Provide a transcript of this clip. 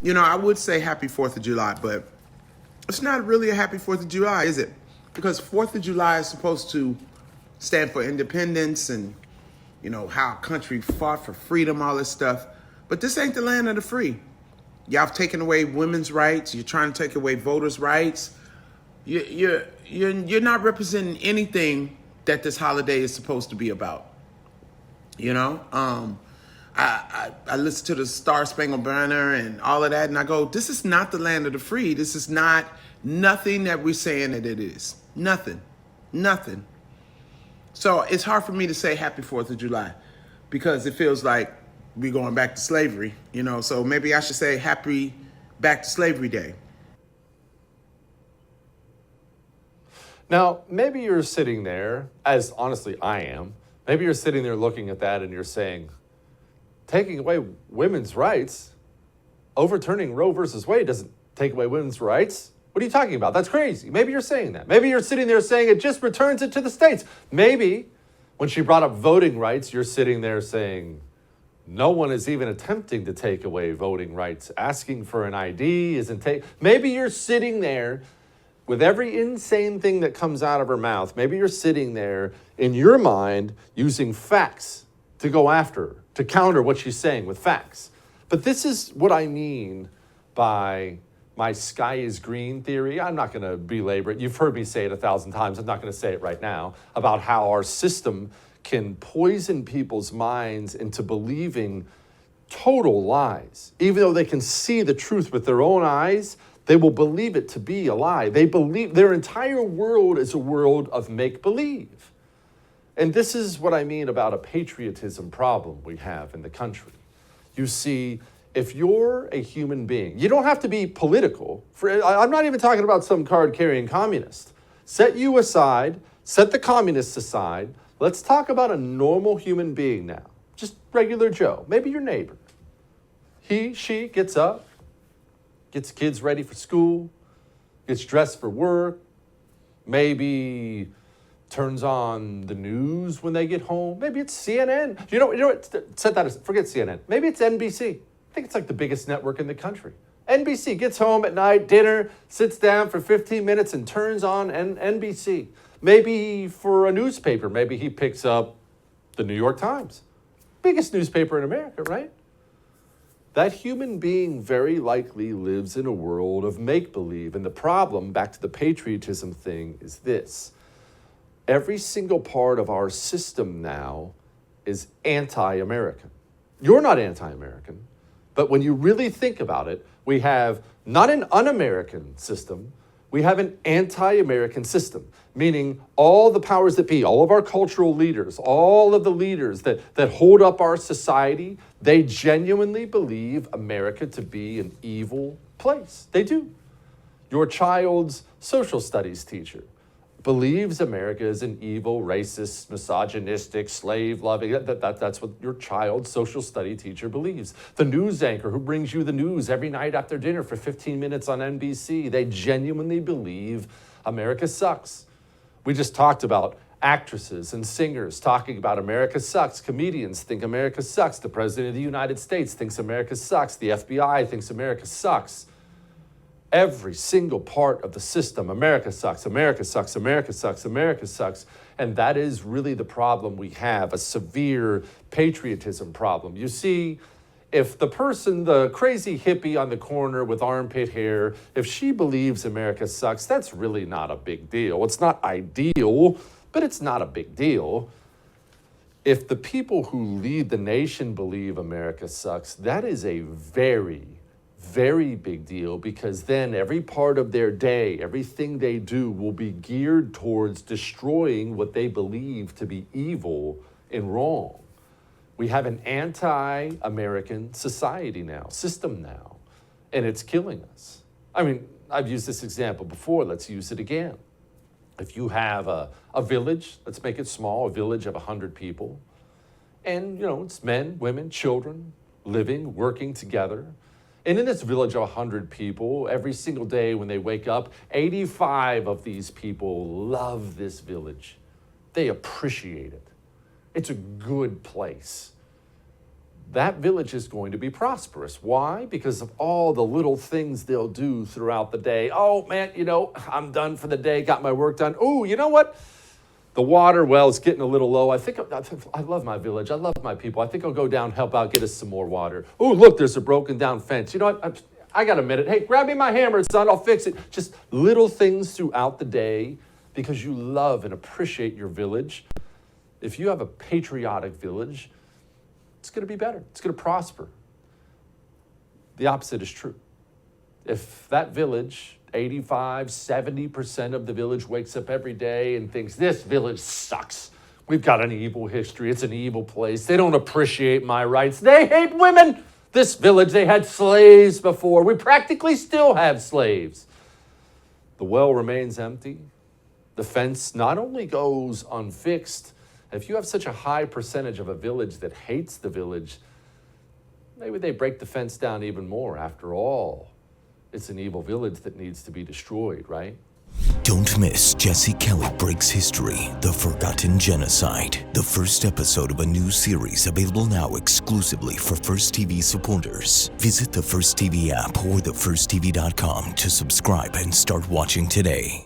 I would say happy 4th of July, but it's not really a happy 4th of July, is it? Because 4th of July is supposed to stand for independence and, how our country fought for freedom, all this stuff. But this ain't the land of the free. Y'all have taken away women's rights. You're trying to take away voters' rights. You're not representing anything that this holiday is supposed to be about. I listen to the Star Spangled Banner and all of that, and I go, this is not the land of the free. This is not nothing that we're saying that it is. Nothing. So it's hard for me to say happy 4th of July because it feels like we're going back to slavery, so maybe I should say happy back to slavery day. Now, maybe you're sitting there, as honestly I am, maybe you're sitting there looking at that and you're saying, taking away women's rights, overturning Roe versus Wade doesn't take away women's rights. What are you talking about? That's crazy. Maybe you're saying that. Maybe you're sitting there saying it just returns it to the states. Maybe when she brought up voting rights, you're sitting there saying, no one is even attempting to take away voting rights. Asking for an ID isn't Maybe you're sitting there with every insane thing that comes out of her mouth. Maybe you're sitting there in your mind using facts to go after her, to counter what she's saying with facts. But this is what I mean by my sky is green theory. I'm not going to belabor it. You've heard me say it 1,000 times. I'm not going to say it right now about how our system can poison people's minds into believing total lies. Even though they can see the truth with their own eyes, they will believe it to be a lie. They believe their entire world is a world of make-believe. And this is what I mean about a patriotism problem we have in the country. You see, if you're a human being, you don't have to be political. I'm not even talking about some card-carrying communist. Set you aside, set the communists aside. Let's talk about a normal human being now. Just regular Joe, maybe your neighbor. She gets up, gets kids ready for school, gets dressed for work, maybe turns on the news when they get home. Maybe it's CNN. You know what? Set that aside. Forget CNN. Maybe it's NBC. I think it's like the biggest network in the country. NBC gets home at night, dinner, sits down for 15 minutes and turns on NBC. Maybe for a newspaper, maybe he picks up the New York Times. Biggest newspaper in America, right? That human being very likely lives in a world of make-believe. And the problem, back to the patriotism thing, is this. Every single part of our system now is anti-American. You're not anti-American, but when you really think about it, we have not an un-American system, we have an anti-American system, meaning all the powers that be, all of our cultural leaders, all of the leaders that hold up our society, they genuinely believe America to be an evil place. They do. Your child's social studies teacher believes America is an evil, racist, misogynistic, slave-loving. That's what your child's social study teacher believes. The news anchor who brings you the news every night after dinner for 15 minutes on NBC, they genuinely believe America sucks. We just talked about actresses and singers talking about America sucks. Comedians think America sucks. The President of the United States thinks America sucks. The FBI thinks America sucks. Every single part of the system, America sucks, America sucks, America sucks, America sucks. And that is really the problem we have, a severe patriotism problem. You see, if the person, the crazy hippie on the corner with armpit hair, if she believes America sucks, that's really not a big deal. It's not ideal, but it's not a big deal. If the people who lead the nation believe America sucks, that is a very big deal, because then every part of their day, everything they do will be geared towards destroying what they believe to be evil and wrong. We have an anti-American society now, system now, and it's killing us. I mean, I've used this example before. Let's use it again. If you have a village, let's make it small, a village of 100 people, and, it's men, women, children, living, working together. And in this village of 100 people, every single day when they wake up, 85 of these people love this village. They appreciate it. It's a good place. that village is going to be prosperous. Why? Because of all the little things they'll do throughout the day. Oh, man, I'm done for the day, got my work done. Oh, you know what? The water well is getting a little low. I love my village. I love my people. I think I'll go down, help out, get us some more water. Oh, look, there's a broken down fence. You know what? I got a minute. Hey, grab me my hammer, son. I'll fix it. Just little things throughout the day because you love and appreciate your village. If you have a patriotic village, it's going to be better. It's going to prosper. The opposite is true. If that village, 85, 70% of the village wakes up every day and thinks, this village sucks. We've got an evil history. It's an evil place. They don't appreciate my rights. They hate women. This village, they had slaves before. We practically still have slaves. The well remains empty. The fence not only goes unfixed. If you have such a high percentage of a village that hates the village, maybe they break the fence down even more. After all, it's an evil village that needs to be destroyed, right? Don't miss Jesse Kelly Breaks History, The Forgotten Genocide, the first episode of a new series available now exclusively for First TV supporters. Visit the First TV app or thefirsttv.com to subscribe and start watching today.